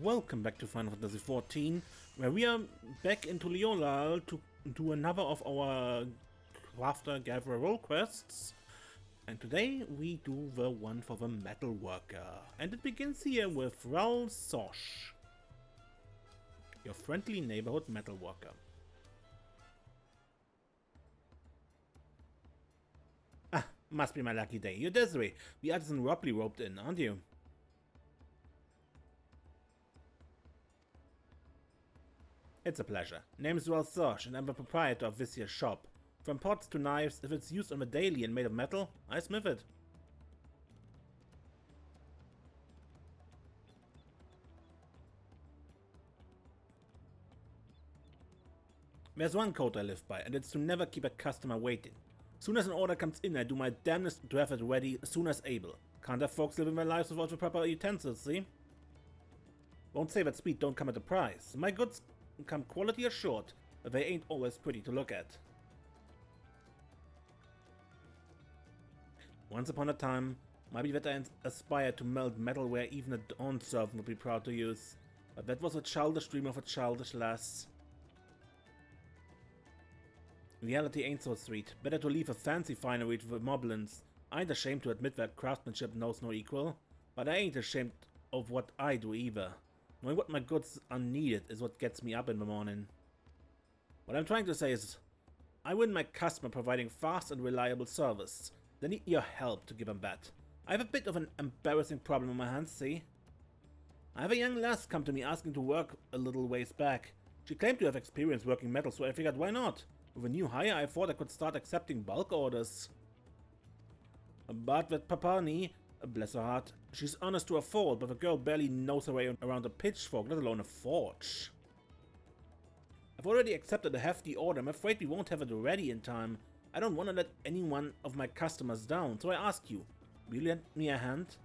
Welcome back to Final Fantasy XIV, where we are back into Leolal to do another of our crafter gather role quests. And today we do the one for the Metalworker. And it begins here with Xrral Soj, your friendly neighborhood metalworker. Ah, must be my lucky day. You're Desiree, the artisan Robley roped in, aren't you? It's a pleasure. Name is Xrral Soj, and I'm the proprietor of this here shop. From pots to knives, if it's used on the daily and made of metal, I smith it. There's one code I live by, and it's to never keep a customer waiting. Soon as an order comes in, I do my damnedest to have it ready as soon as able. Can't have folks living their lives without the proper utensils, see? Won't say that speed don't come at a price. My goods come quality assured, but they ain't always pretty to look at. Once upon a time, maybe that I aspired to melt metalware even a dawn servant would be proud to use, but that was a childish dream of a childish lass. Reality ain't so sweet. Better to leave a fancy finery to the moblins. I ain't ashamed to admit that craftsmanship knows no equal, but I ain't ashamed of what I do either. Knowing what my goods are needed is what gets me up in the morning. What I'm trying to say is, I win my customer providing fast and reliable service. They need your help to give them that. I have a bit of an embarrassing problem on my hands, see? I have a young lass come to me asking to work a little ways back. She claimed to have experience working metal, so I figured why not? With a new hire, I thought I could start accepting bulk orders. But with Papani, bless her heart, she's honest to a fault, but the girl barely knows her way around a pitchfork, let alone a forge. I've already accepted a hefty order. I'm afraid we won't have it ready in time. I don't want to let any one of my customers down, so I ask you, will you lend me a hand?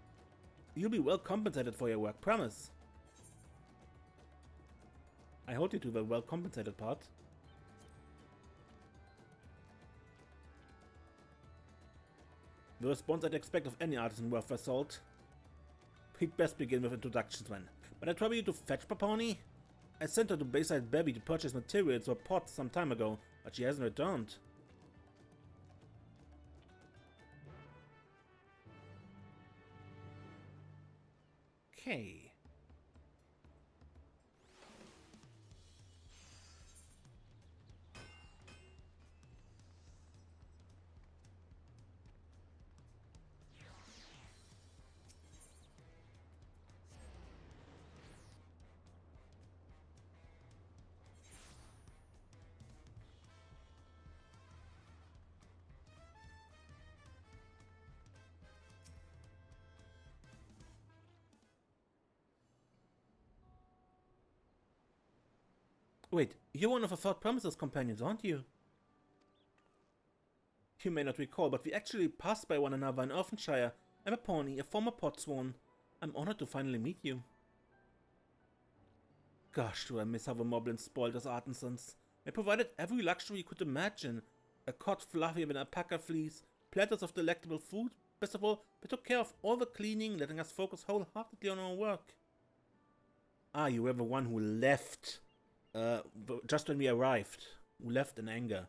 You'll be well compensated for your work, promise. I hold you to the well compensated part. The response I'd expect of any artisan worth their salt. We'd best begin with introductions then. But I trouble you to fetch Paponi? I sent her to Bayside Bevy to purchase materials for pots some time ago, but she hasn't returned. Okay. Wait, you're one of the Third Promises companions, aren't you? You may not recall, but we actually passed by one another in Irvonshire. I'm a Pawnee, a former potsworn. I'm honored to finally meet you. Gosh, do I miss how the moblins spoiled us artisans. They provided every luxury you could imagine. A cot fluffier than alpaca fleece, platters of delectable food. Best of all, they took care of all the cleaning, letting us focus wholeheartedly on our work. Ah, you were the one who left. Just when we arrived. Who left in anger.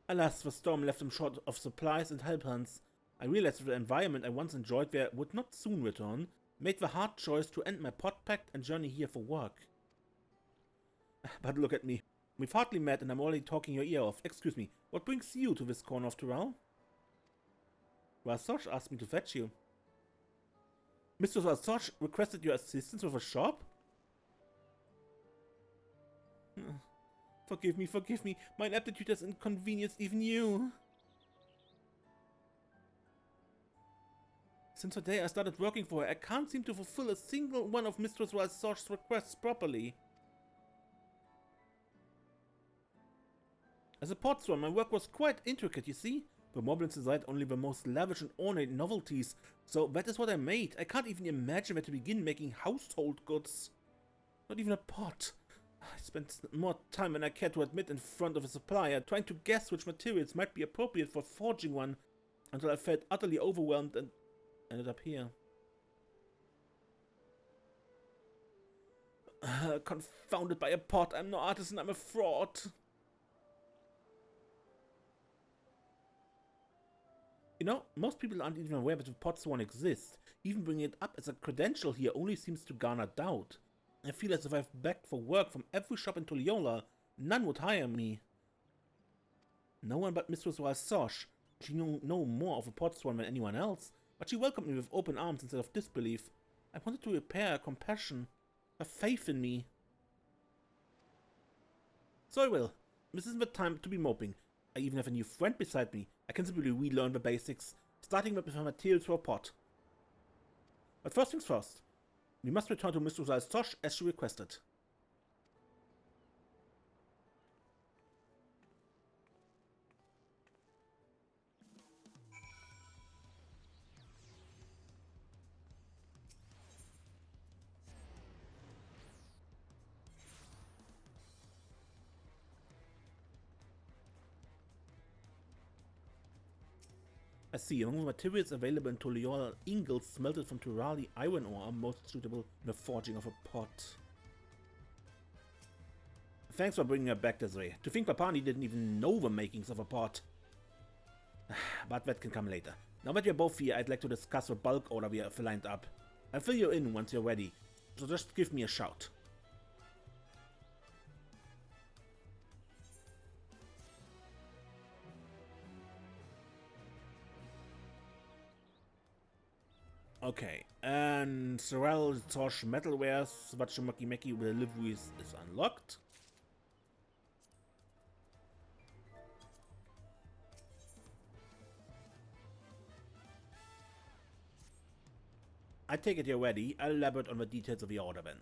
Alas, the storm left them short of supplies and help hands. I realized that the environment I once enjoyed there would not soon return, made the hard choice to end my pot pact and journey here for work. But look at me. We've hardly met and I'm already talking your ear off. Excuse me, what brings you to this corner of Xrral? Xrral Soj asked me to fetch you. Mr. Xrral Soj requested your assistance with a shop? Forgive me. My ineptitude has inconvenienced even you. Since the day I started working for her, I can't seem to fulfill a single one of Mistress Xrral Soj's requests properly. As a potsworn, my work was quite intricate, you see. The moblins desired only the most lavish and ornate novelties, so that is what I made. I can't even imagine where to begin making household goods. Not even a pot. I spent more time than I care to admit in front of a supplier, trying to guess which materials might be appropriate for forging one, until I felt utterly overwhelmed and ended up here. Confounded by a pot. I'm no artisan, I'm a fraud. You know, most people aren't even aware that the pot swan exists. Even bringing it up as a credential here only seems to garner doubt. I feel as if I've begged for work from every shop in Tulliola. None would hire me. No one but Mistress Xrral Soj. She knew no more of a pot swan than anyone else, but she welcomed me with open arms instead of disbelief. I wanted to repair her compassion, her faith in me. So I will. This isn't the time to be moping. I even have a new friend beside me. I can simply relearn the basics, starting with the materials for a pot. But first things first. We must return to Mistress Xrral Soj as she requested. I see, among the materials available in Tulliola, ingots smelted from Turali iron ore are most suitable in the forging of a pot. Thanks for bringing her back this way. To think Papani didn't even know the makings of a pot. But that can come later. Now that we're both here, I'd like to discuss the bulk order we have lined up. I'll fill you in once you're ready, so just give me a shout. Okay, and Xrral Soj Metalwares, Meki deliveries is unlocked. I take it you're ready. I'll elaborate on the details of the order then.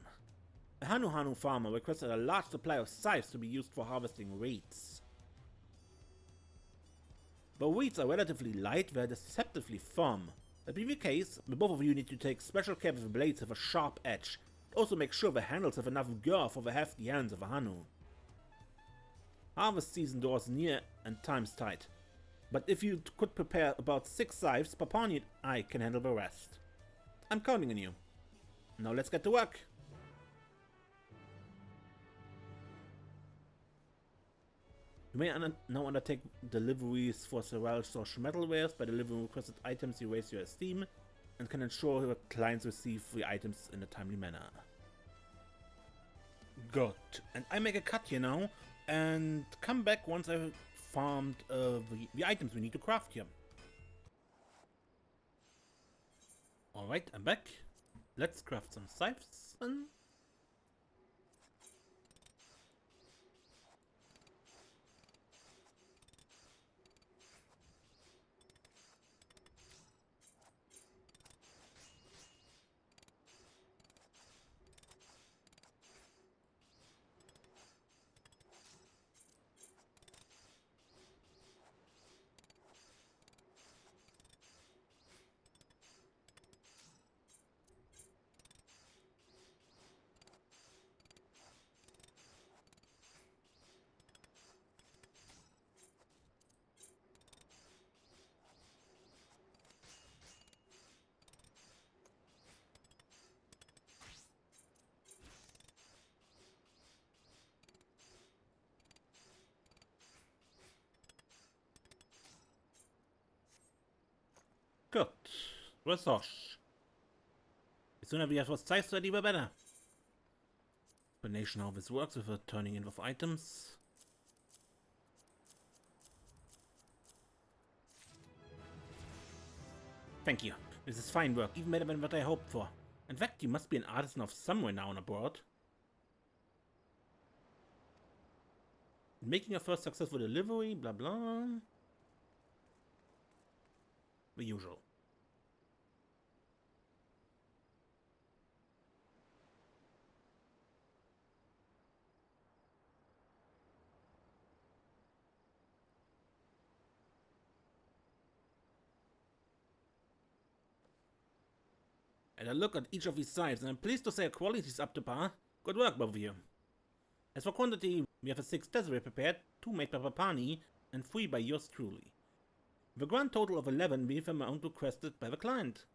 A Hanu farmer requested a large supply of scythes to be used for harvesting reeds. The reeds are relatively light, they're deceptively firm. That being the case, the both of you need to take special care with the blades have a sharp edge. Also make sure the handles have enough girth for the hefty hands of a Hanu. Harvest season draws near and time's tight. But if you could prepare about 6 scythes, Papani and I can handle the rest. I'm counting on you. Now let's get to work. You may now undertake deliveries for Xrral Soj Metalwares. By delivering requested items, you raise your esteem and can ensure your clients receive the items in a timely manner. Good. And I make a cut here now and come back once I've farmed the items we need to craft here. Alright, I'm back. Let's craft some scythes then. Good. Rral Soj. The sooner we have our scythes ready, the better. Explanation how this works with the turning in of items. Thank you. This is fine work, even better than what I hoped for. In fact, you must be an artisan of some renown abroad. Making your first successful delivery, blah blah. The usual. And I look at each of these sides, and I'm pleased to say our quality is up to par. Good work, both of you. As for quantity, we have 6 desiree prepared, 2 made by Papani, and 3 by yours truly. The grand total of 11 being the amount requested by the client.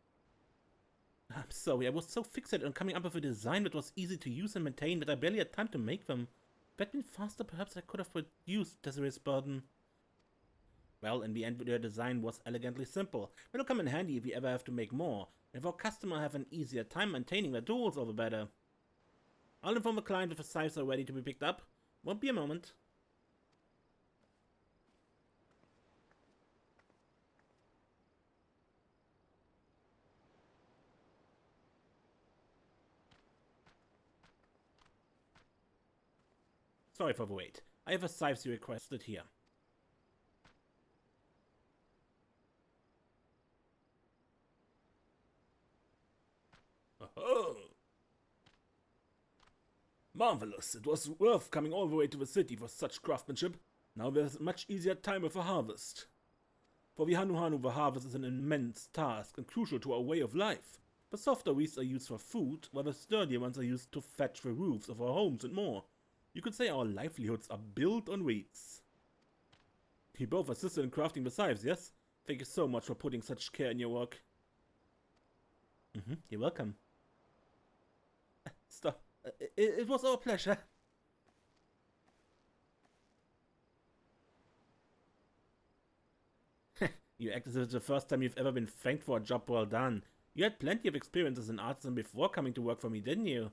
I'm sorry, I was so fixated on coming up with a design that was easy to use and maintain that I barely had time to make them. If I'd been faster, perhaps I could have reduced Desiree's burden. Well, in the end, their design was elegantly simple. It'll come in handy if we ever have to make more. And if our customer have an easier time maintaining their tools, all the better. I'll inform the client if the scythes are ready to be picked up. Won't be a moment. Sorry for the wait. I have a scythe you requested here. Oh! Marvelous. It was worth coming all the way to the city for such craftsmanship. Now there's a much easier time of a harvest. For the Hanuhanu, the harvest is an immense task and crucial to our way of life. The softer wheats are used for food, while the sturdier ones are used to thatch the roofs of our homes and more. You could say our livelihoods are built on wheats. You both assisted in crafting the scythes, yes? Thank you so much for putting such care in your work. You're welcome. Stop. It was our pleasure. You act as if it's the first time you've ever been thanked for a job well done. You had plenty of experience as an artisan before coming to work for me, didn't you?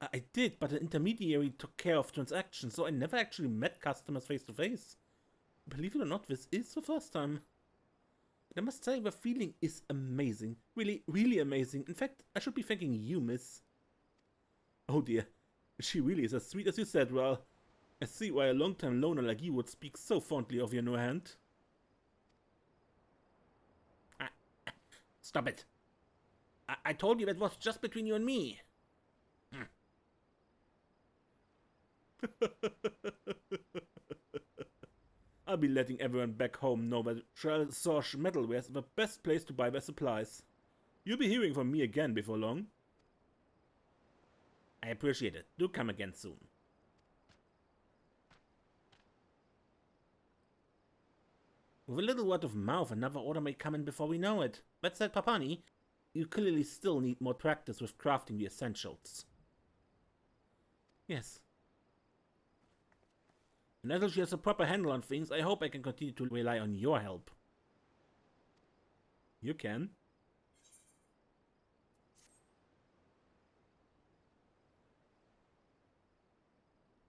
I did, but an intermediary took care of transactions, so I never actually met customers face to face. Believe it or not, this is the first time. And I must say, the feeling is amazing. Really, really amazing. In fact, I should be thanking you, miss. Oh dear, she really is as sweet as you said, Rral. I see why a long-time loner like you would speak so fondly of your new hand. Stop it. I told you that was just between you and me. I'll be letting everyone back home know that Xrral Soj Metalwares is the best place to buy their supplies. You'll be hearing from me again before long. I appreciate it. Do come again soon. With a little word of mouth, another order may come in before we know it. That said, Papani, you clearly still need more practice with crafting the essentials. Yes. And until she has a proper handle on things, I hope I can continue to rely on your help. You can.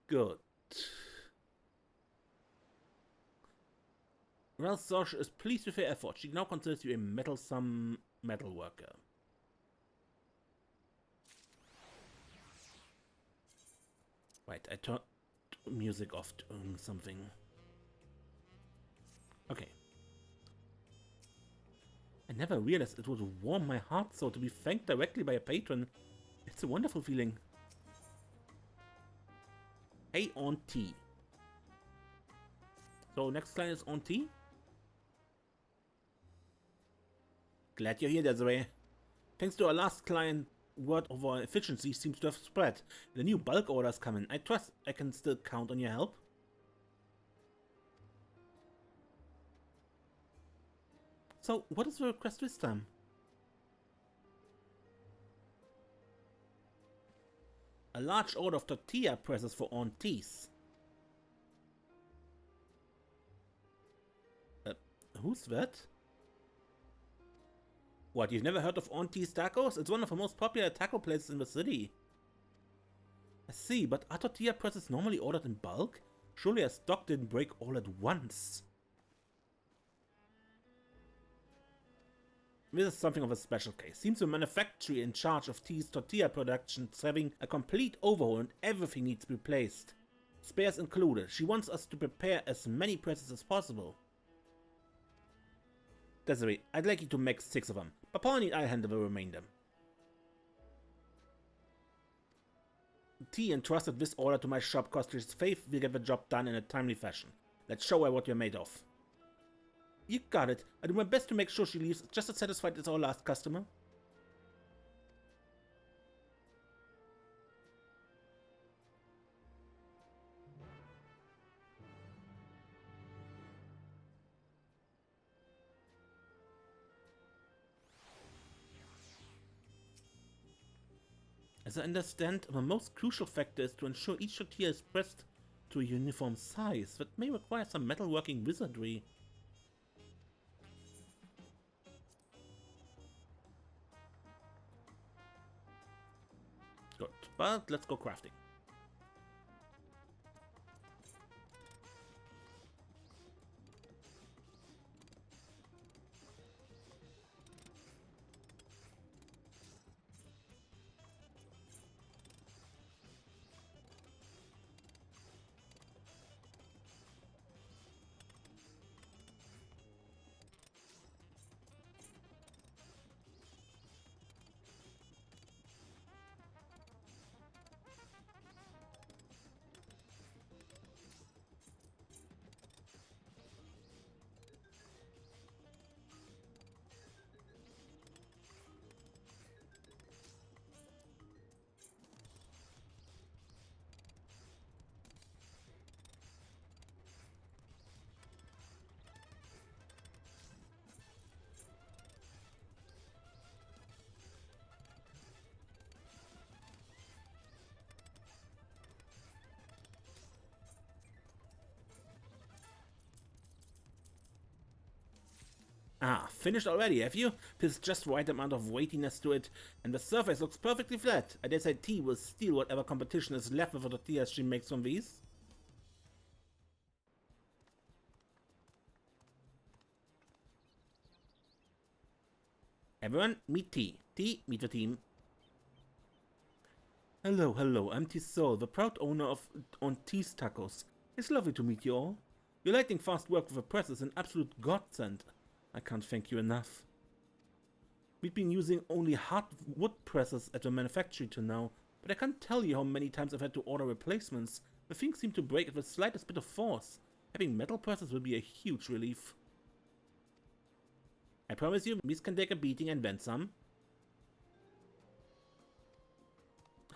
Good. Rral Soj is pleased with your effort. She now considers you a metalsome metalworker. Right, I turned music off doing something. Okay. I never realized it would warm my heart so to be thanked directly by a patron. It's a wonderful feeling. Hey, on tea. So next client is on tea. Glad you're here, Desiree. Thanks to our last client, word of our efficiency seems to have spread. The new bulk orders come in. I trust I can still count on your help. So, what is the request this time? A large order of tortilla presses for aunties. Who's that? What, you've never heard of Auntie's Tacos? It's one of the most popular taco places in the city. I see, but are tortilla presses normally ordered in bulk? Surely our stock didn't break all at once. This is something of a special case. Seems the manufacturer in charge of T's tortilla production is having a complete overhaul and everything needs to be replaced. Spares included. She wants us to prepare as many presses as possible. Desiree, I'd like you to make 6 of them. Papa and I'll handle the remainder. T entrusted this order to my shop cause his faith will get the job done in a timely fashion. Let's show her what you're made of. You got it. I do my best to make sure she leaves just as satisfied as our last customer. As I understand, the most crucial factor is to ensure each tortilla is pressed to a uniform size. That may require some metalworking wizardry. Good, but let's go crafting. Ah, finished already, have you? There's just the right amount of weightiness to it, and the surface looks perfectly flat. I dare say T will steal whatever competition is left with the tortillas she makes from these. Everyone, meet T. T, meet the team. Hello, hello, I'm T Soul, the proud owner of On T's Tacos. It's lovely to meet you all. Your lightning fast work with the press is an absolute godsend. I can't thank you enough. We've been using only hard wood presses at the manufactory till now, but I can't tell you how many times I've had to order replacements. The things seem to break at the slightest bit of force. Having metal presses will be a huge relief. I promise you, these can take a beating and then some.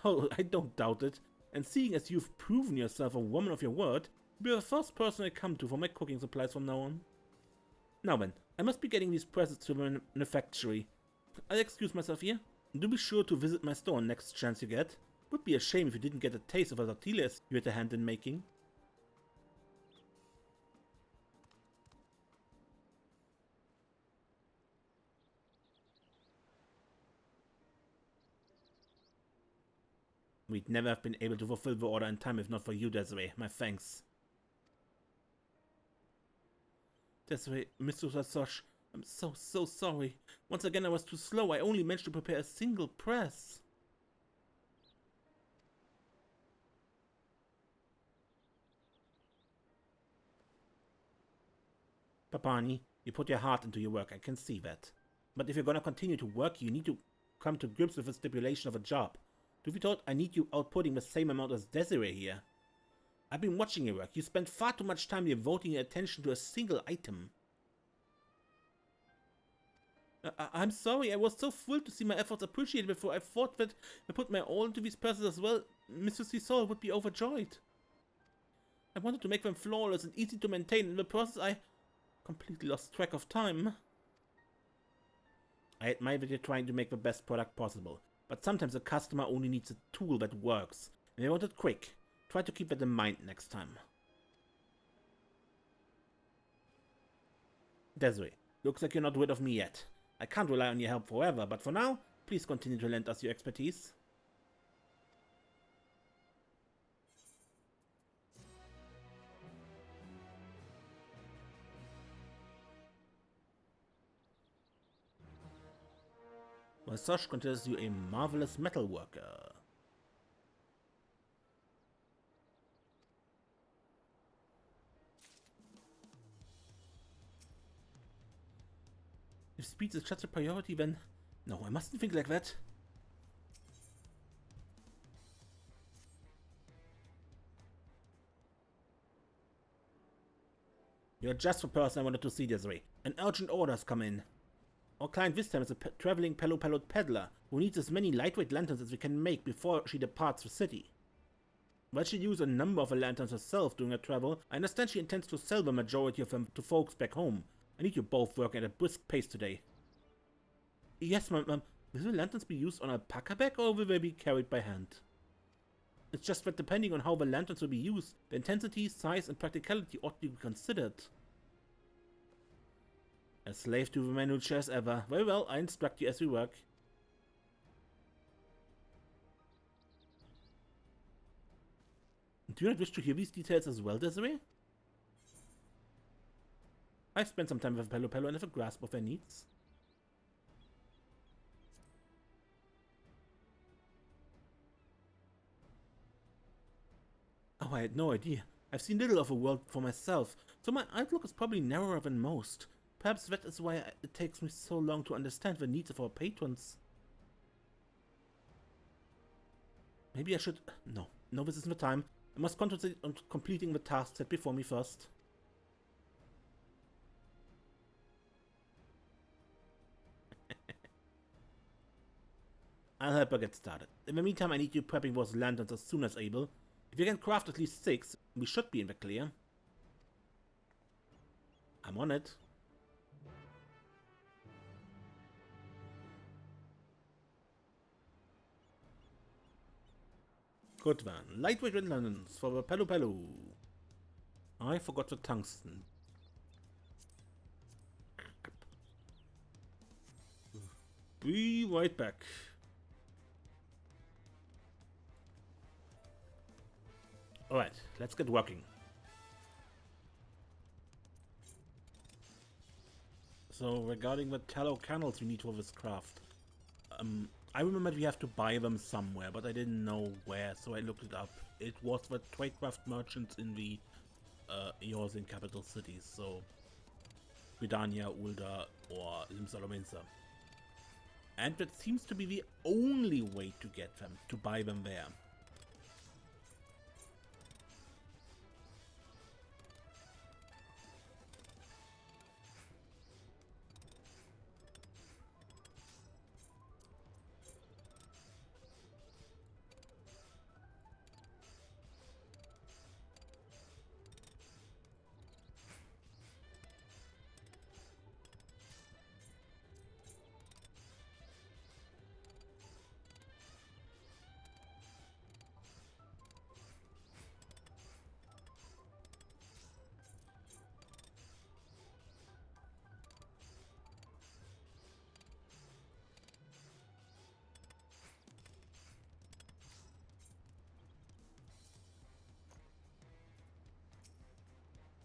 Oh, I don't doubt it. And seeing as you've proven yourself a woman of your word, you'll be the first person I come to for my cooking supplies from now on. Now then, I must be getting these presses to the manufactory. I'll excuse myself here. Do be sure to visit my store next chance you get. Would be a shame if you didn't get a taste of the tortillas you had a hand in making. We'd never have been able to fulfill the order in time if not for you, Desiree. My thanks. Desiree, Mr. Xrral Soj, I'm so sorry. Once again I was too slow. I only managed to prepare a single press. Papani, you put your heart into your work, I can see that. But if you're gonna continue to work, you need to come to grips with the stipulation of a job. To be told, I need you outputting the same amount as Desiree here. I've been watching your work. You spend far too much time devoting your attention to a single item. I'm sorry, I was so thrilled to see my efforts appreciated before. I thought that if I put my all into these presses as well, Mr. Xrral would be overjoyed. I wanted to make them flawless and easy to maintain. In the process, I completely lost track of time. I admire that you're trying to make the best product possible, but sometimes a customer only needs a tool that works, and they want it quick. Try to keep that in mind next time. Desiree, looks like you're not rid of me yet. I can't rely on your help forever, but for now, please continue to lend us your expertise. Well, Soj considers you a marvelous metalworker. If speed is just a priority, then... No, I mustn't think like that. You're just the person I wanted to see, Desiree. An urgent order has come in. Our client this time is a traveling Pelopelot peddler who needs as many lightweight lanterns as we can make before she departs the city. While she used a number of the lanterns herself during her travel, I understand she intends to sell the majority of them to folks back home. I need you both working at a brisk pace today. Yes, ma'am. Will the lanterns be used on a packer bag or will they be carried by hand? It's just that depending on how the lanterns will be used, the intensity, size and practicality ought to be considered. A slave to the manual chair as ever. Very well, I instruct you as we work. Do you not wish to hear these details as well, Desiree? I've spent some time with Pello and have a grasp of their needs. Oh, I had no idea. I've seen little of the world for myself, so my outlook is probably narrower than most. Perhaps that is why it takes me so long to understand the needs of our patrons. Maybe I should... No, this isn't the time. I must concentrate on completing the task set before me first. I'll help her get started. In the meantime, I need you prepping those lanterns as soon as able. If you can craft at least 6, we should be in the clear. I'm on it. Good one. Lightweight lanterns for the Pello. I forgot the tungsten. Be right back. Alright, let's get working. So, regarding the tallow candles we need for this craft. I remember we have to buy them somewhere, but I didn't know where, so I looked it up. It was the tradecraft merchants in the Eorzean capital cities, so Gridania, Ulda, or Limsalomensa. And that seems to be the only way to get them, to buy them there.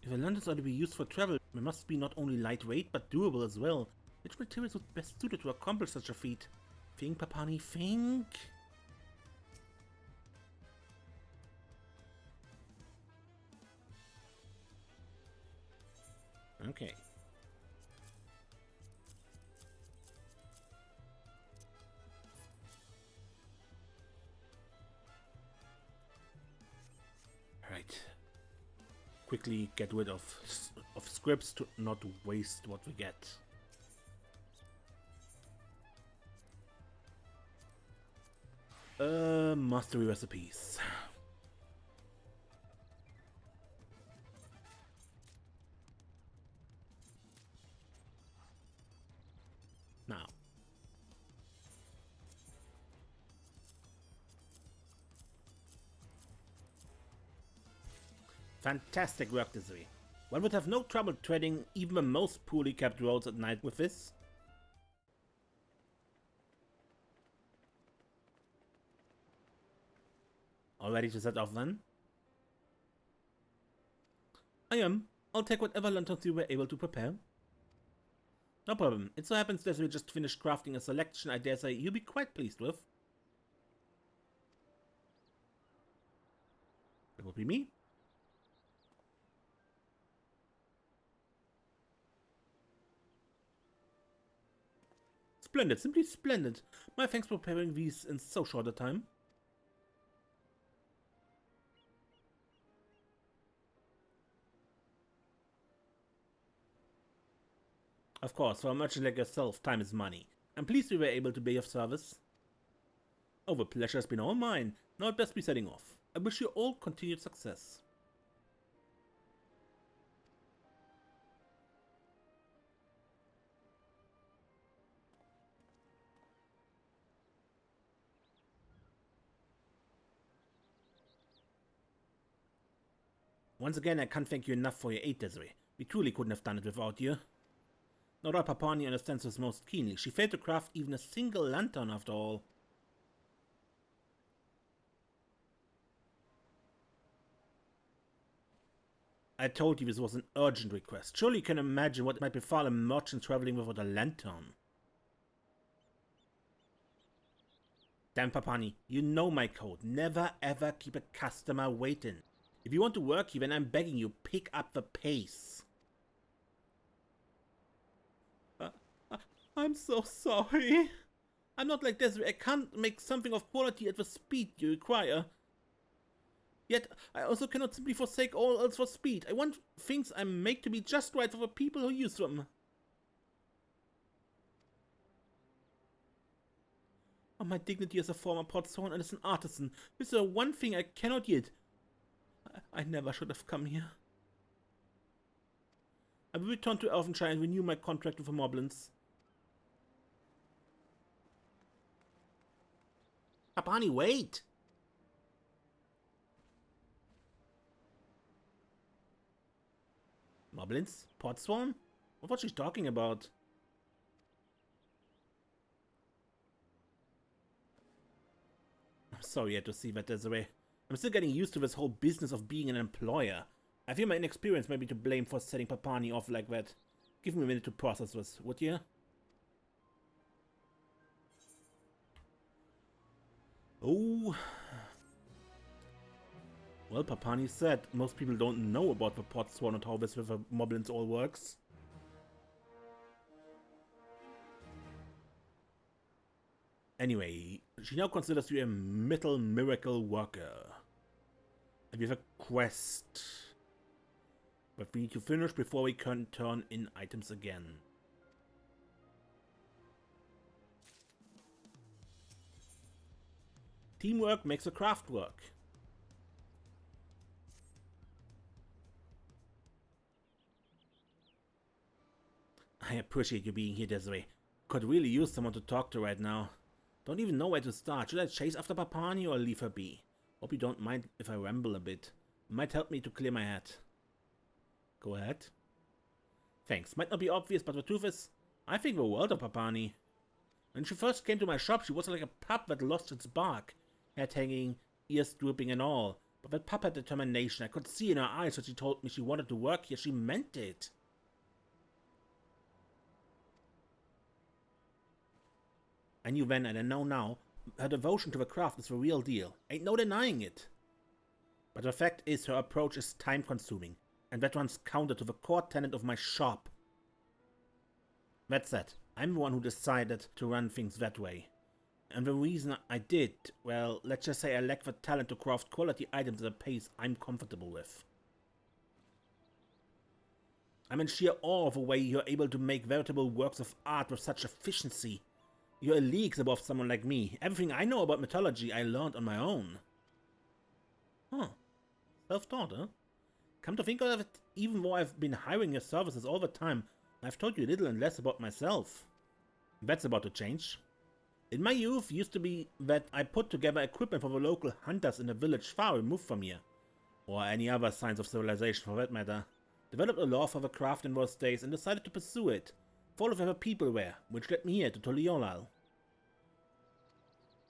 If the lanterns are to be used for travel, they must be not only lightweight, but durable as well. Which materials would best suited to accomplish such a feat? Think, Papani, think! Okay. Right. Quickly get rid of scripts to not waste what we get. Mastery recipes. Now. Fantastic work, Desiree. One would have no trouble treading even the most poorly kept roads at night with this. All ready to set off then? I am. I'll take whatever lanterns you were able to prepare. No problem. It so happens that we just finished crafting a selection I dare say you'll be quite pleased with. That will be me. Splendid, simply splendid. My thanks for preparing these in so short a time. Of course, for a merchant like yourself, time is money. I'm pleased we were able to be of service. Oh, the pleasure has been all mine. Now I'd best be setting off. I wish you all continued success. Once again, I can't thank you enough for your aid, Desiree. We truly couldn't have done it without you. Not that Papani understands this most keenly. She failed to craft even a single lantern after all. I told you this was an urgent request. Surely you can imagine what might befall a merchant traveling without a lantern. Damn, Papani, you know my code. Never ever keep a customer waiting. If you want to work here, then I'm begging you, pick up the pace. I'm so sorry. I'm not like Desiree. I can't make something of quality at the speed you require. Yet, I also cannot simply forsake all else for speed. I want things I make to be just right for the people who use them. Oh, my dignity as a former portsworn and as an artisan. This is the one thing I cannot yet. I never should have come here. I will return to Elfenshire and renew my contract with the Moblins. Papani, wait! Moblins? Portsworn? What was she talking about? I'm sorry I had to see that, Desiree. I'm still getting used to this whole business of being an employer. I feel my inexperience may be to blame for setting Papani off like that. Give me a minute to process this, would you? Oh. Well, Papani said most people don't know about the Portsworn and how this with the Moblins all works. Anyway, she now considers you a metal miracle worker. And we have a quest that we need to finish before we can turn in items again. Teamwork makes the craft work. I appreciate you being here, Desiree. Could really use someone to talk to right now. Don't even know where to start. Should I chase after Papani or leave her be? Hope you don't mind if I ramble a bit. It might help me to clear my head. Go ahead. Thanks. Might not be obvious, but the truth is, I think the world of Papani. When she first came to my shop, she was like a pup that lost its bark. Head hanging, ears drooping and all. But that pup had determination. I could see in her eyes when she told me she wanted to work here. She meant it. I knew then and I know now, her devotion to the craft is the real deal. Ain't no denying it. But the fact is her approach is time consuming, and that runs counter to the core tenet of my shop. That said, I'm the one who decided to run things that way. And the reason I did, well, let's just say I lack the talent to craft quality items at a pace I'm comfortable with. I'm in sheer awe of the way you're able to make veritable works of art with such efficiency. You're leagues above someone like me. Everything I know about metallurgy I learned on my own. Huh. Self-taught, huh? Come to think of it, even though I've been hiring your services all the time, I've told you little and less about myself. That's about to change. In my youth, used to be that I put together equipment for the local hunters in a village far removed from here. Or any other signs of civilization for that matter. Developed a love for the craft in those days and decided to pursue it. Follow where the people were, which led me here to Toliolal.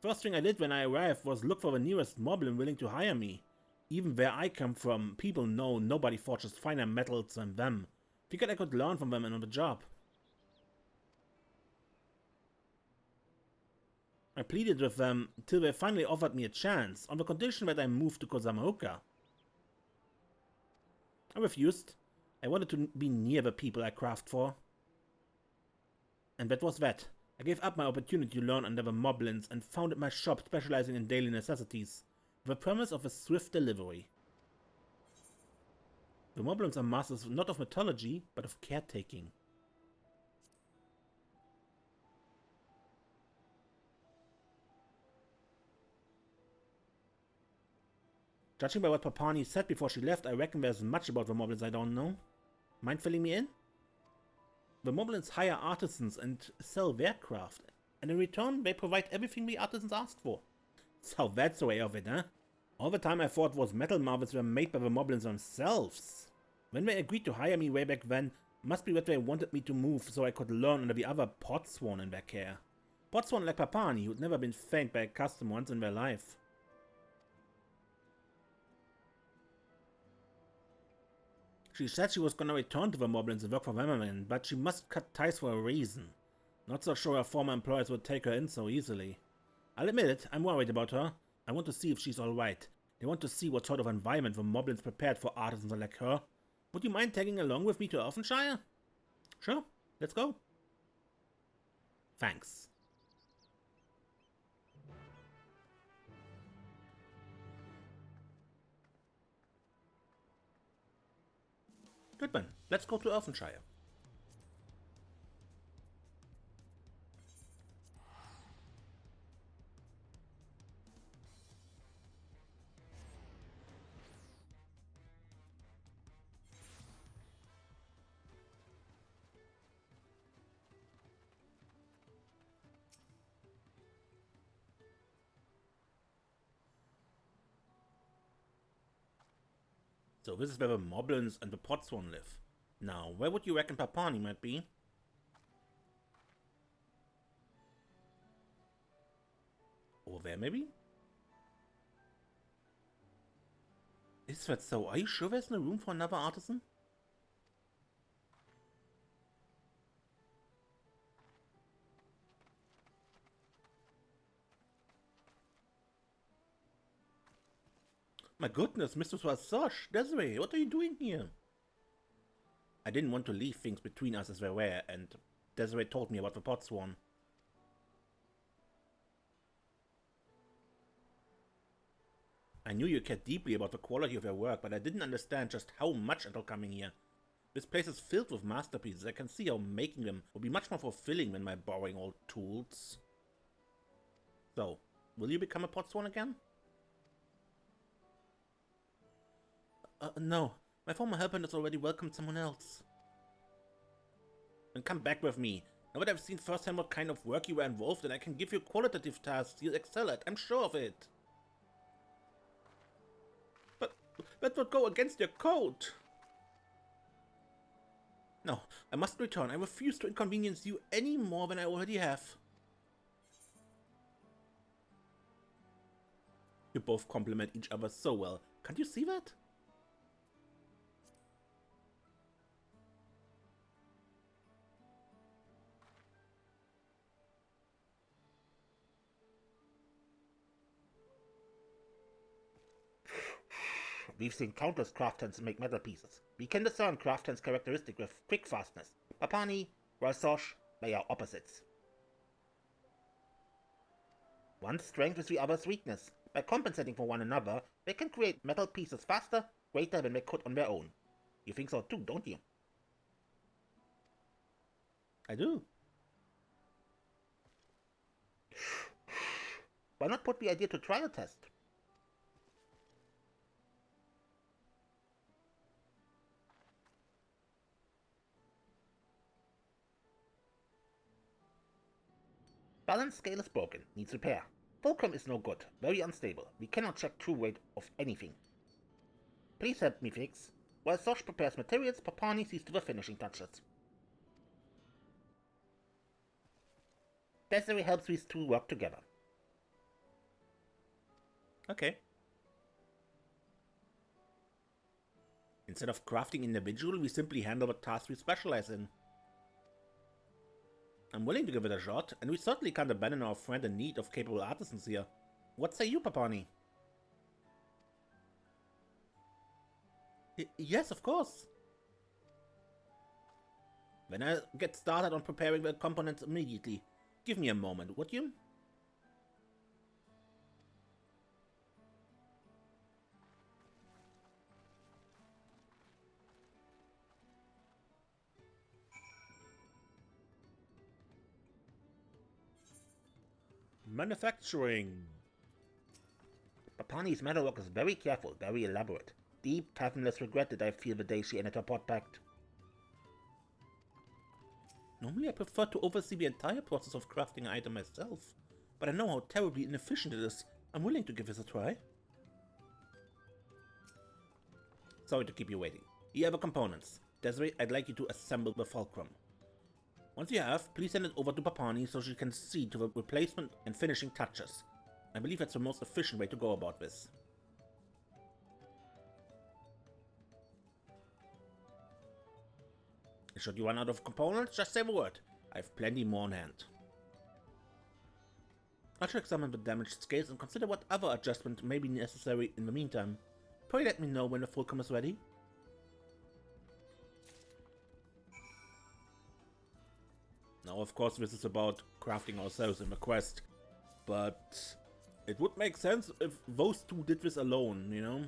First thing I did when I arrived was look for the nearest moblin willing to hire me. Even where I come from, people know nobody forges finer metals than them. Figured I could learn from them and on the job. I pleaded with them till they finally offered me a chance, on the condition that I moved to Kozamaoka. I refused. I wanted to be near the people I craft for. And that was that. I gave up my opportunity to learn under the moblins and founded my shop specializing in daily necessities, with the promise of a swift delivery. The moblins are masters not of metallurgy, but of caretaking. Judging by what Papani said before she left, I reckon there's much about the moblins I don't know. Mind filling me in? The moblins hire artisans and sell their craft, and in return they provide everything the artisans ask for. So that's the way of it, huh? All the time I thought those metal marvels were made by the moblins themselves. When they agreed to hire me way back then, must be that they wanted me to move so I could learn under the other podsworn in their care. Podsworn like Papani, who'd never been thanked by a custom once in their life. She said she was gonna return to the moblins and work for them again, but she must cut ties for a reason. Not so sure her former employers would take her in so easily. I'll admit it, I'm worried about her. I want to see if she's alright. I want to see what sort of environment the moblins prepared for artisans like her. Would you mind tagging along with me to Orphanshire? Sure, let's go. Thanks. Good man, let's go to Orphanshire. So this is where the moblins and the podsworn live. Now, where would you reckon Papani might be? Over there, maybe? Is that so? Are you sure there's no room for another artisan? My goodness, Mr. Xrral Soj, Desiree, what are you doing here? I didn't want to leave things between us as they were, and Desiree told me about the podsworn. I knew you cared deeply about the quality of your work, but I didn't understand just how much until coming here. This place is filled with masterpieces. I can see how making them will be much more fulfilling than my boring old tools. So, will you become a podsworn again? No. My former helper has already welcomed someone else. Then come back with me. Now that I've seen firsthand what kind of work you were involved in, I can give you qualitative tasks you'll excel at. I'm sure of it. But that would go against your code. No, I must return. I refuse to inconvenience you any more than I already have. You both complement each other so well. Can't you see that? We've seen countless craft hands make metal pieces. We can discern craft hands' characteristic with quick fastness. Papani, Rral Soj, they are opposites. One's strength is the other's weakness. By compensating for one another, they can create metal pieces faster, greater than they could on their own. You think so too, don't you? I do. Why not put the idea to trial test? Balance scale is broken, needs repair. Fulcrum is no good, very unstable. We cannot check true weight of anything. Please help me fix. While Soj prepares materials, Papani sees to the finishing touches. Desiree helps these two work together. Okay. Instead of crafting individually, we simply handle what tasks we specialize in. I'm willing to give it a shot, and we certainly can't abandon our friend in need of capable artisans here. What say you, Papani? Yes, of course. Then I'll get started on preparing the components immediately. Give me a moment, would you? Manufacturing. Papani's metalwork is very careful, very elaborate. Deep, fathomless regret did I feel the day she entered her pot pact. Normally I prefer to oversee the entire process of crafting an item myself, but I know how terribly inefficient it is. I'm willing to give this a try. Sorry to keep you waiting. Here are the components. Desiree, I'd like you to assemble the fulcrum. Once you have, please send it over to Papani so she can see to the replacement and finishing touches. I believe that's the most efficient way to go about this. Should you run out of components, just say the word. I have plenty more on hand. I shall examine the damaged scales and consider what other adjustment may be necessary in the meantime. Pray let me know when the fulcrum is ready. Now, of course, this is about crafting ourselves in the quest, but it would make sense if those two did this alone, you know?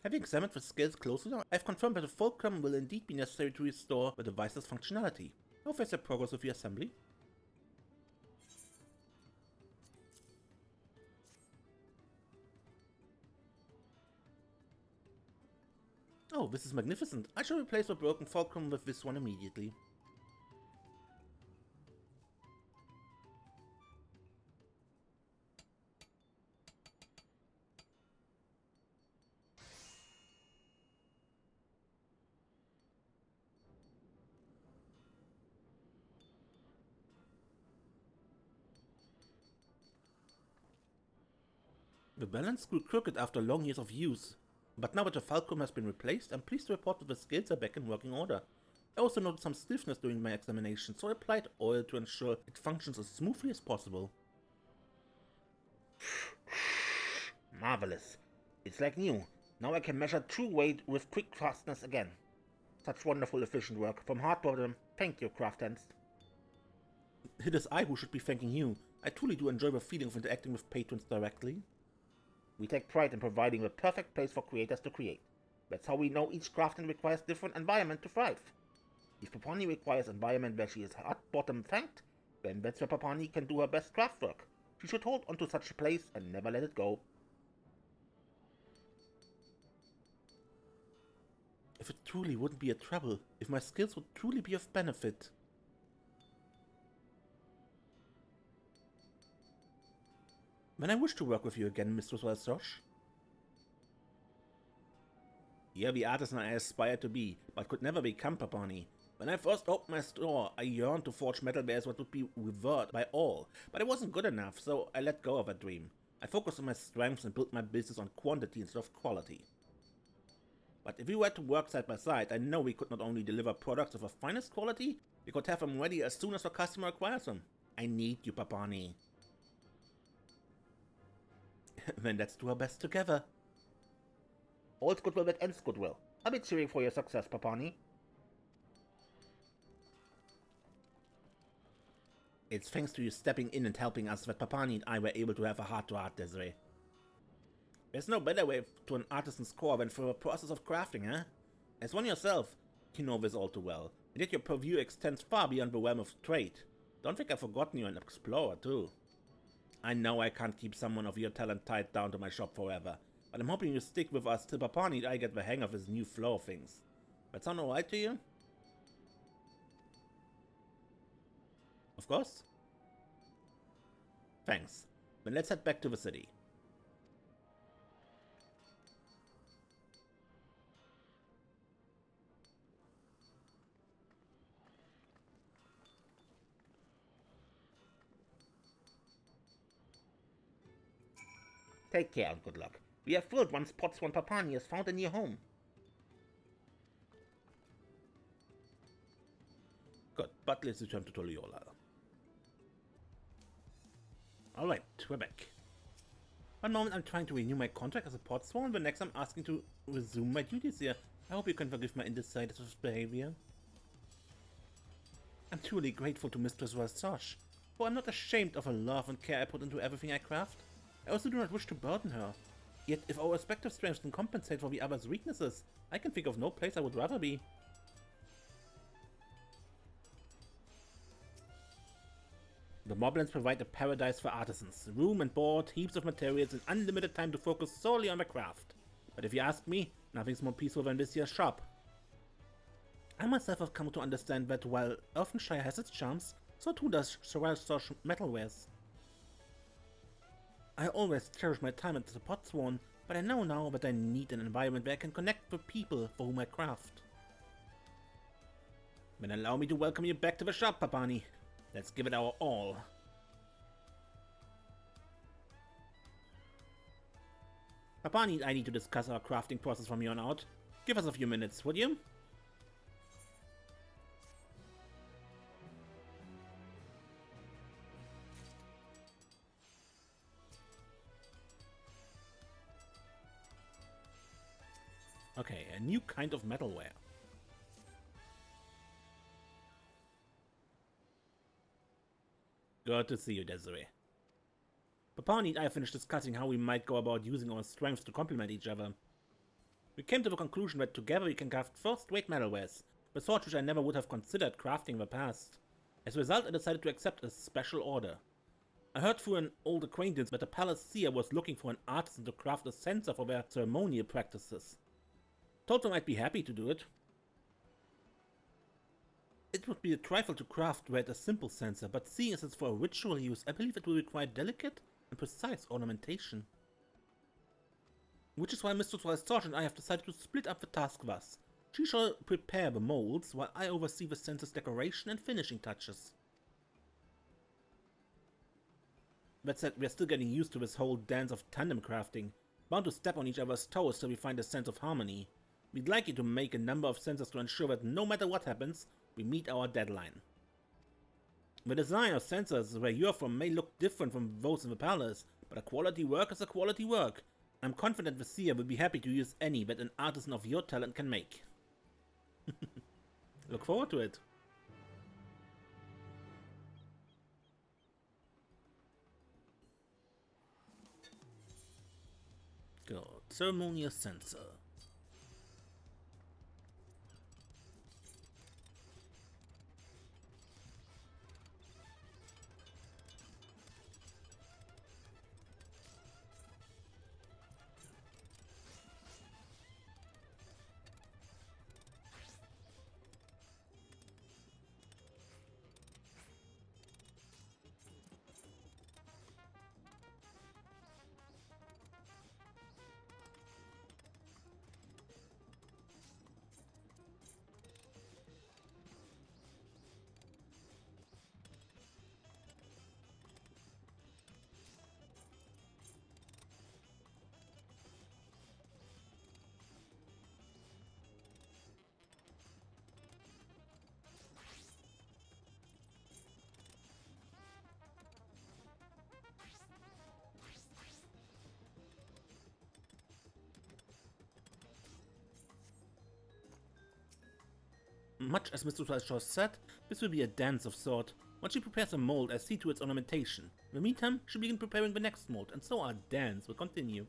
Having examined the scales closely, I've confirmed that the fulcrum will indeed be necessary to restore the device's functionality. How far is the progress of the assembly? Oh, this is magnificent. I shall replace the broken fulcrum with this one immediately. The balance grew crooked after long years of use, but now that the fulcrum has been replaced, I'm pleased to report that the scales are back in working order. I also noted some stiffness during my examination, so I applied oil to ensure it functions as smoothly as possible. Marvelous. It's like new. Now I can measure true weight with quick fastness again. Such wonderful efficient work. From heart bottom, thank you, craft hands. It is I who should be thanking you. I truly do enjoy the feeling of interacting with patrons directly. We take pride in providing the perfect place for creators to create. That's how we know each crafting requires different environment to thrive. If Papani requires environment where she is hot bottom thanked, then that's where Papani can do her best craft work. She should hold onto such a place and never let it go. If it truly wouldn't be a trouble, if my skills would truly be of benefit. When I wish to work with you again, Mr. Xrral Soj. You're the artisan I aspire to be, but could never become Papani. When I first opened my store, I yearned to forge metalwares that would be revered by all, but it wasn't good enough, so I let go of that dream. I focused on my strengths and built my business on quantity instead of quality. But if we were to work side by side, I know we could not only deliver products of the finest quality, we could have them ready as soon as the customer requires them. I need you, Papani. Then let's do our best together. All's goodwill that ends goodwill. I'll be cheering for your success, Papani. It's thanks to you stepping in and helping us that Papani and I were able to have a heart-to-heart, Desiree. There's no better way to an artisan's core than through a process of crafting, eh? As one yourself, you know this all too well, and yet your purview extends far beyond the realm of trade. Don't think I've forgotten you're an explorer, too. I know I can't keep someone of your talent tied down to my shop forever, but I'm hoping you stick with us till Papani and I get the hang of this new flow of things. That sound alright to you? Of course? Thanks. Then let's head back to the city. Take care and good luck. We are thrilled once Potswan Papani has found a new home. Good, but let's return to Toliola. Alright, we're back. One moment I'm trying to renew my contract as a Potswan, the next I'm asking to resume my duties here. I hope you can forgive my indecisive behavior. I'm truly grateful to Mr. Xrral Soj. For I'm not ashamed of the love and care I put into everything I craft. I also do not wish to burden her. Yet if our respective strengths can compensate for the other's weaknesses, I can think of no place I would rather be. The Moblins provide a paradise for artisans. Room and board, heaps of materials, and unlimited time to focus solely on the craft. But if you ask me, nothing's more peaceful than this year's shop. I myself have come to understand that while Earthenshire has its charms, so too does Xrral Soj Metalwares. I always cherish my time at the Potsworn, but I know now that I need an environment where I can connect with people for whom I craft. Then allow me to welcome you back to the shop, Papani. Let's give it our all. Papani, I need to discuss our crafting process from here on out. Give us a few minutes, would you? Okay, a new kind of metalware. Good to see you, Desiree. Papani and I finished discussing how we might go about using our strengths to complement each other. We came to the conclusion that together we can craft first-rate metalwares, the sort which I never would have considered crafting in the past. As a result, I decided to accept a special order. I heard through an old acquaintance that the palace seer was looking for an artisan to craft a censer for their ceremonial practices. Told them I'd be happy to do it. It would be a trifle to craft were it a simple censer, but seeing as it's for a ritual use, I believe it will require delicate and precise ornamentation. Which is why Mr. Rral Soj and I have decided to split up the task thus. She shall prepare the molds, while I oversee the censer's decoration and finishing touches. That said, we are still getting used to this whole dance of tandem crafting, bound to step on each other's toes till we find a sense of harmony. We'd like you to make a number of censers to ensure that no matter what happens, we meet our deadline. The design of censers where you're from may look different from those in the palace, but a quality work is a quality work. I'm confident the seer will be happy to use any that an artisan of your talent can make. Look forward to it. Good. Ceremonial censer. Much as Mr. Rral Soj said, this will be a dance of sort. Once she prepares a mold, I see to its ornamentation. In the meantime, she'll begin preparing the next mold, and so our dance will continue.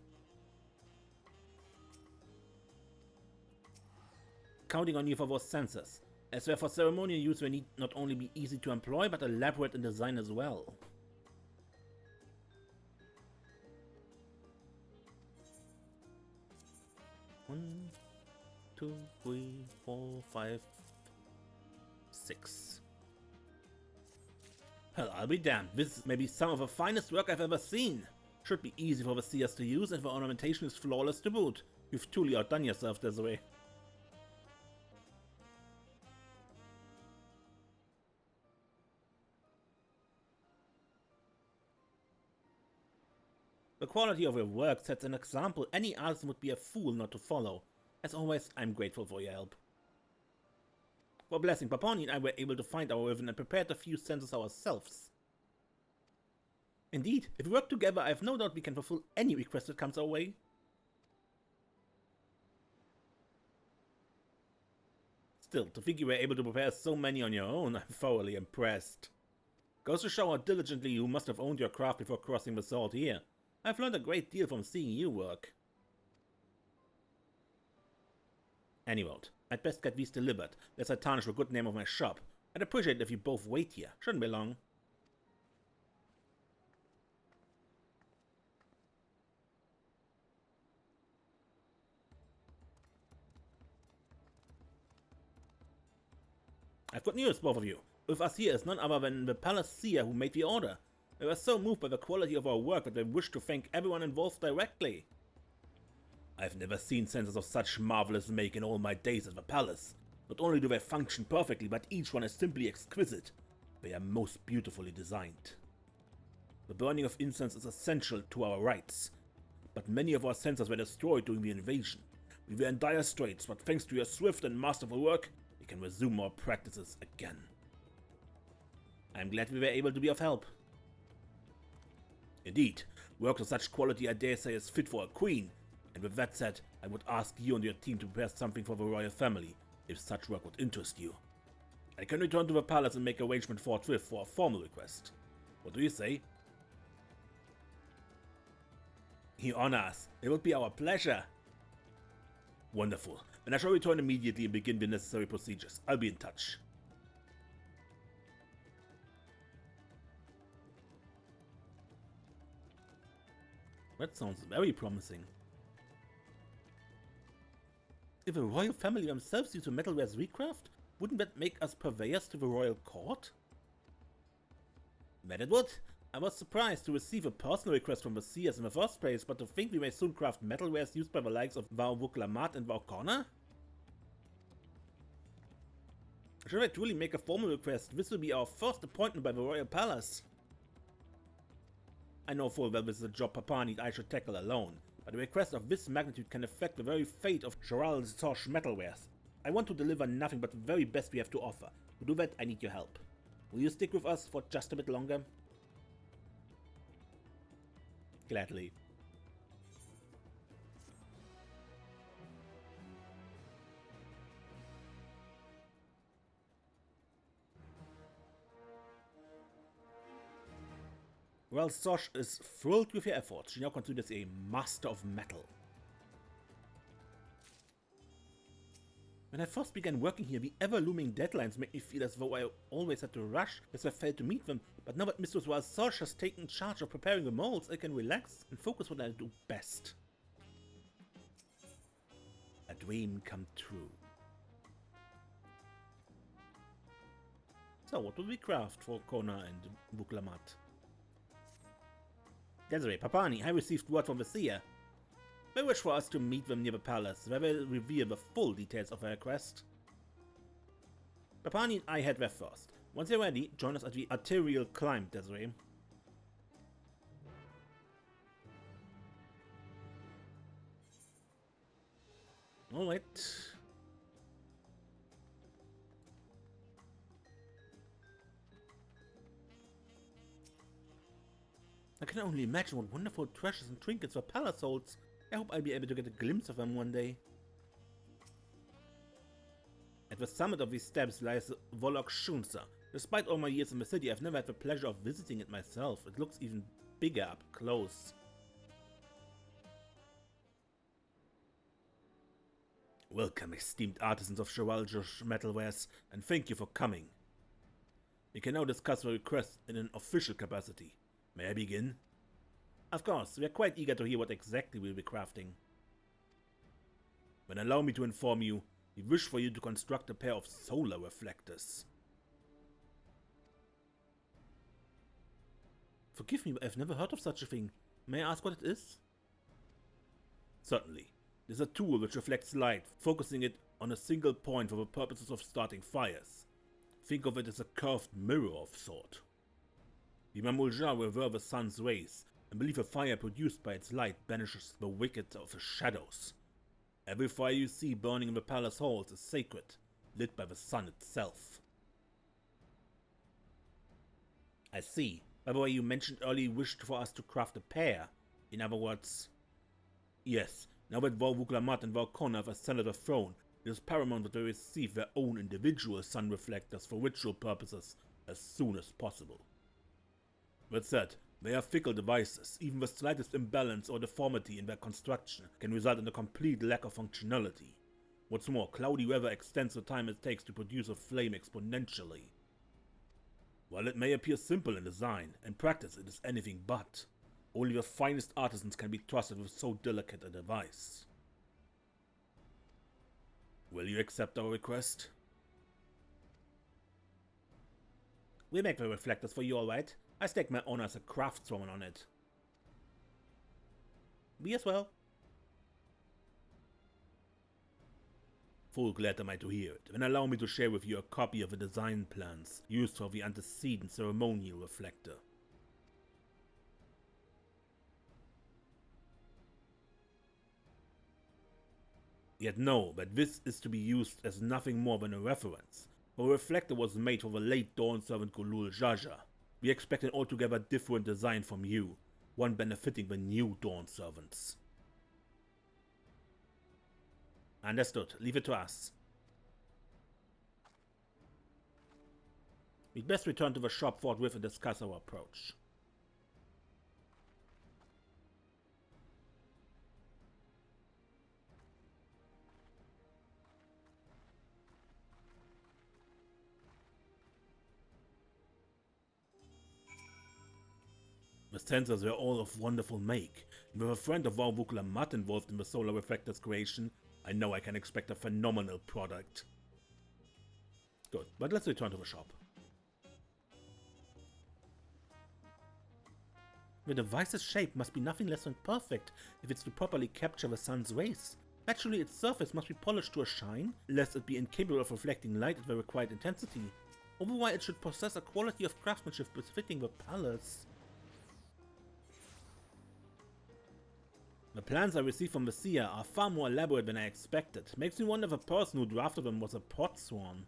Counting on you for those censers. As where for ceremonial use they need not only be easy to employ, but elaborate in design as well. One, 2, 3, 4, 5, 6. Hell, I'll be damned. This may be some of the finest work I've ever seen. Should be easy for the seers to use, and the ornamentation is flawless to boot. You've truly outdone yourself, Desiree. The quality of your work sets an example any artisan would be a fool not to follow. As always, I'm grateful for your help. For blessing, Papani and I were able to find our rhythm and prepared a few censers ourselves. Indeed, if we work together, I have no doubt we can fulfill any request that comes our way. Still, to think you were able to prepare so many on your own, I'm thoroughly impressed. Goes to show how diligently you must have owned your craft before crossing the salt here. I've learned a great deal from seeing you work. Anyway, I'd best get these delivered, lest I tarnish the good name of my shop. I'd appreciate it if you both wait here. Shouldn't be long. I've got news, both of you. With us here is none other than the palace seer who made the order. They were so moved by the quality of our work that they wished to thank everyone involved directly. I've never seen censers of such marvelous make in all my days at the palace. Not only do they function perfectly, but each one is simply exquisite. They are most beautifully designed. The burning of incense is essential to our rites, but many of our censers were destroyed during the invasion. We were in dire straits, but thanks to your swift and masterful work, we can resume our practices again. I'm glad we were able to be of help. Indeed, work of such quality I dare say is fit for a queen, and with that said, I would ask you and your team to prepare something for the royal family, if such work would interest you. I can return to the palace and make arrangement forthwith for a formal request. What do you say? You honor us. It would be our pleasure. Wonderful. Then I shall return immediately and begin the necessary procedures. I'll be in touch. That sounds very promising. If the royal family themselves use the metalwares recraft, wouldn't that make us purveyors to the royal court? That it would. I was surprised to receive a personal request from the seers in the first place, but to think we may soon craft metalwares used by the likes of Metalworker and Metalworker? Should I truly make a formal request, this will be our first appointment by the royal palace. I know full well this is a job Papa need I should tackle alone, but a request of this magnitude can affect the very fate of Xrral Soj Metalwares. I want to deliver nothing but the very best we have to offer. To do that, I need your help. Will you stick with us for just a bit longer? Gladly. Rral Soj is thrilled with your efforts. She now considers a master of metal. When I first began working here, the ever-looming deadlines made me feel as though I always had to rush as I failed to meet them, but now that Mistress Rral Soj has taken charge of preparing the molds, I can relax and focus on what I do best. A dream come true. So, what will we craft for Kona and Buklamat? Desiree, Papani, I received word from the seer. They wish for us to meet them near the palace, where they will reveal the full details of their quest. Papani and I head there first. Once you're ready, join us at the arterial climb, Desiree. Alright. I can only imagine what wonderful treasures and trinkets the palace holds. I hope I'll be able to get a glimpse of them one day. At the summit of these steps lies Volok Shunsa. Despite all my years in the city, I've never had the pleasure of visiting it myself. It looks even bigger up close. Welcome, esteemed artisans of Xrral Soj Metalwares, and thank you for coming. We can now discuss the request in an official capacity. May I begin? Of course, we are quite eager to hear what exactly we'll be crafting. Then allow me to inform you, we wish for you to construct a pair of solar reflectors. Forgive me, but I've never heard of such a thing. May I ask what it is? Certainly. It is a tool which reflects light, focusing it on a single point for the purposes of starting fires. Think of it as a curved mirror of sort. The Mamulja revere the sun's rays, and believe a fire produced by its light banishes the wicked of the shadows. Every fire you see burning in the palace halls is sacred, lit by the sun itself. I see. By the way, you mentioned earlier you wished for us to craft a pair. In other words... Yes, now that Metalworker and Metalworker have ascended the throne, it is paramount that they receive their own individual sun reflectors for ritual purposes as soon as possible. That said, they are fickle devices. Even the slightest imbalance or deformity in their construction can result in a complete lack of functionality. What's more, cloudy weather extends the time it takes to produce a flame exponentially. While it may appear simple in design, in practice it is anything but. Only the finest artisans can be trusted with so delicate a device. Will you accept our request? We make the reflectors for you, alright? I stake my honor as a craftswoman on it. Me as well. Full glad am I to hear it, and allow me to share with you a copy of the design plans used for the antecedent ceremonial reflector. Yet know that this is to be used as nothing more than a reference. The reflector was made for the late Dawn servant Gulul Jaja. We expect an altogether different design from you, one benefiting the new Dawn servants. Understood, leave it to us. We'd best return to the shop forthwith and discuss our approach. The sensors were all of wonderful make, and with a friend of Vukla Mat involved in the solar reflector's creation, I know I can expect a phenomenal product. Good, but let's return to the shop. The device's shape must be nothing less than perfect if it's to properly capture the sun's rays. Naturally, its surface must be polished to a shine, lest it be incapable of reflecting light at the required intensity. Otherwise, it should possess a quality of craftsmanship befitting the palace. The plans I received from the seer are far more elaborate than I expected. Makes me wonder if the person who drafted them was a potsworn.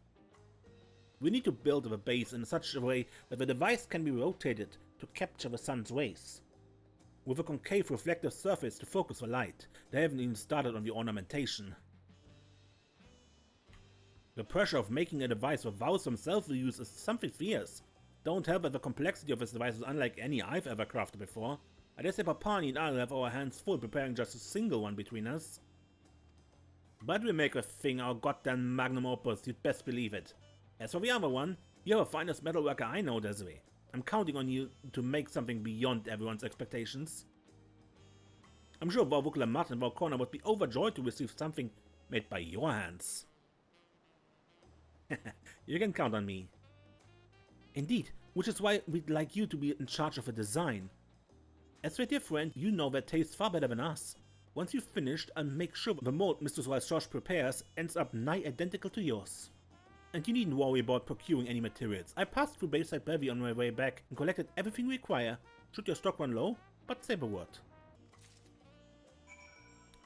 We need to build the base in such a way that the device can be rotated to capture the sun's rays. With a concave reflective surface to focus the light, they haven't even started on the ornamentation. The pressure of making a device that vows themselves to use is something fierce. Don't help that the complexity of this device is unlike any I've ever crafted before. I dare say Papani and I'll have our hands full preparing just a single one between us. But we make a thing our goddamn magnum opus, you'd best believe it. As for the other one, you're the finest metalworker I know, Desiree. I'm counting on you to make something beyond everyone's expectations. I'm sure Vukla Mat and Valkona would be overjoyed to receive something made by your hands. You can count on me. Indeed, which is why we'd like you to be in charge of the design. As my dear friend, you know their taste far better than us. Once you've finished, I'll make sure the mold Xrral Soj prepares ends up nigh identical to yours. And you needn't worry about procuring any materials. I passed through Bayside Bevy on my way back and collected everything we require. Should your stock run low, but save a word.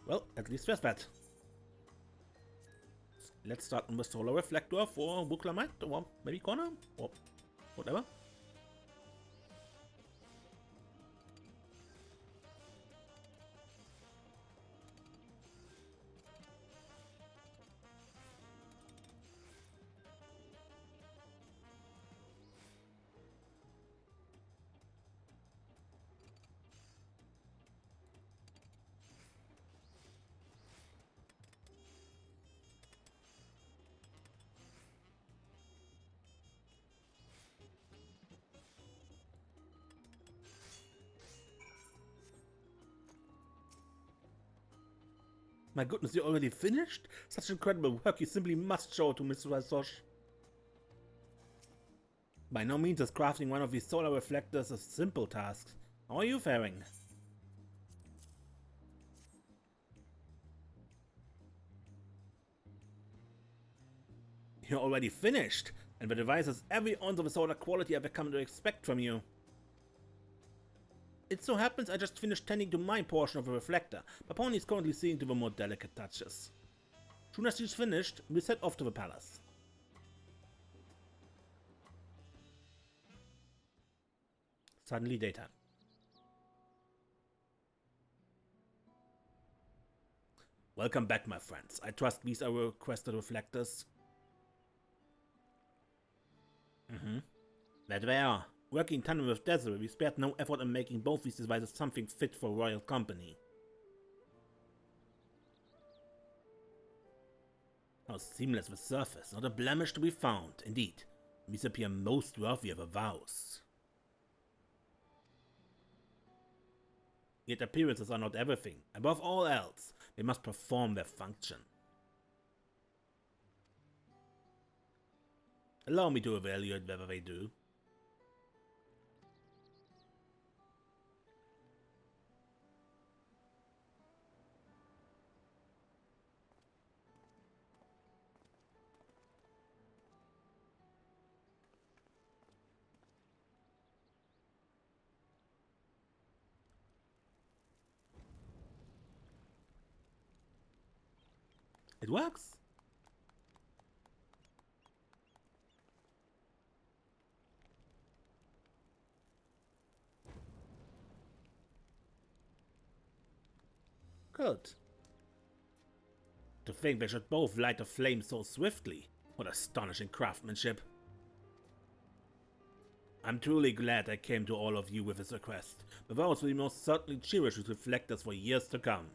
Well, at least there's that. Let's start on the solar reflector for Vukla Mat, or maybe Connor, or whatever. My goodness, you're already finished? Such incredible work, you simply must show it to Xrral Soj. By no means is crafting one of these solar reflectors a simple task. How are you faring? You're already finished, and the device has every ounce of the solar quality I've come to expect from you. It so happens I just finished tending to my portion of the reflector, but Pony is currently seeing to the more delicate touches. Soon as she's finished, we'll set off to the palace. Suddenly daytime. Welcome back, my friends. I trust these are requested reflectors. That they are. Working in tandem with Desiree, we spared no effort in making both these devices something fit for royal company. How seamless the surface, not a blemish to be found. Indeed, these appear most worthy of a vows. Yet appearances are not everything. Above all else, they must perform their function. Allow me to evaluate whether they do. It works. Good. To think they should both light a flame so swiftly. What astonishing craftsmanship. I'm truly glad I came to all of you with this request. The vows will be most certainly cherished with reflectors for years to come.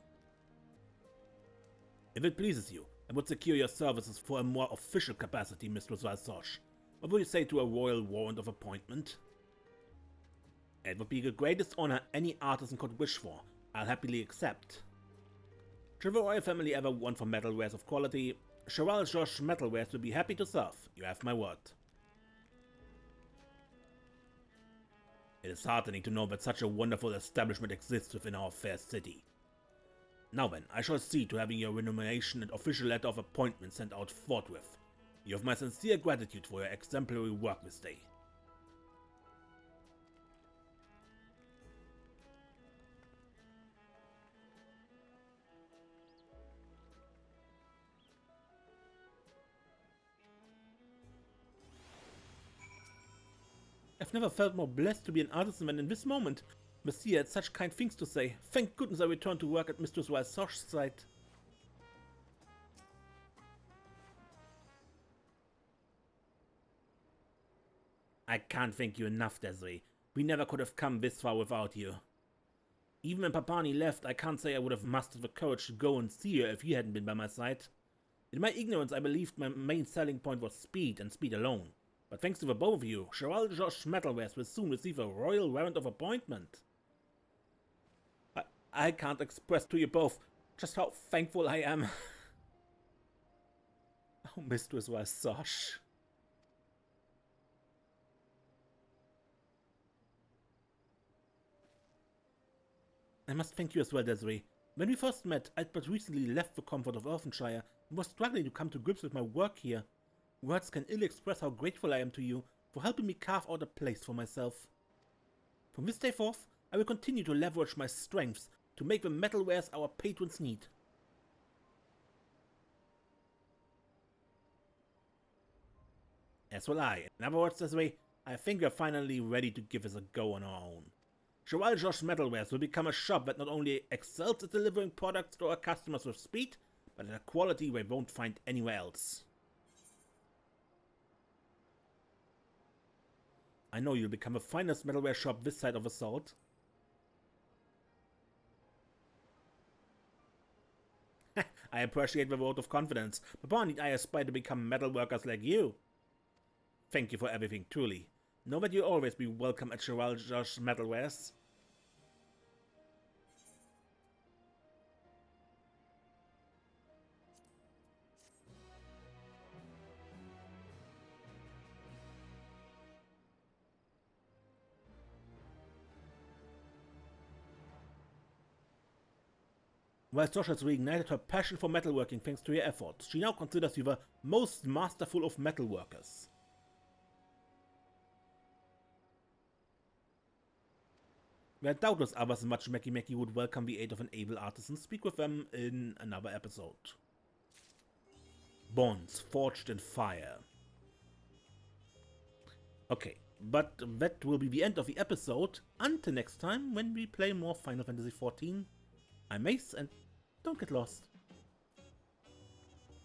If it pleases you, I would secure your services for a more official capacity, Mistress Xrral Soj. What would you say to a royal warrant of appointment? It would be the greatest honor any artisan could wish for. I'll happily accept. Should the royal family ever want for metalwares of quality, Xrral Soj Metalwares will be happy to serve. You have my word. It is heartening to know that such a wonderful establishment exists within our fair city. Now then, I shall see to having your remuneration and official letter of appointment sent out forthwith. You have my sincere gratitude for your exemplary work this day. I've never felt more blessed to be an artisan than in this moment. Monsieur had such kind things to say. Thank goodness I returned to work at Mistress Rral Soj's site. I can't thank you enough, Desiree. We never could have come this far without you. Even when Papani left, I can't say I would have mustered the courage to go and see her if you hadn't been by my side. In my ignorance, I believed my main selling point was speed and speed alone. But thanks to the both of you, Xrral Soj Metalwares will soon receive a royal warrant of appointment. I can't express to you both just how thankful I am. Oh, Mistress Rral Soj. I must thank you as well, Desiree. When we first met, I'd but recently left the comfort of Earthenshire and was struggling to come to grips with my work here. Words can ill express how grateful I am to you for helping me carve out a place for myself. From this day forth, I will continue to leverage my strengths to make the metalwares our patrons need. As will I. In other words, Desiree, I think we're finally ready to give this a go on our own. Xrral Soj Metalwares will become a shop that not only excels at delivering products to our customers with speed, but at a quality we won't find anywhere else. I know you'll become the finest metalware shop this side of the salt. I appreciate the vote of confidence, but why need I aspire to become metal workers like you? Thank you for everything, truly. Know that you'll always be welcome at Xrral Soj Metalwares. While Soj has reignited her passion for metalworking thanks to your efforts, she now considers you the most masterful of metalworkers. There are doubtless others in much Meki Meki would welcome the aid of an able artisan. Speak with them in another episode. Bonds forged in fire. Okay, but that will be the end of the episode. Until next time, when we play more Final Fantasy XIV. I'm Mace, and don't get lost.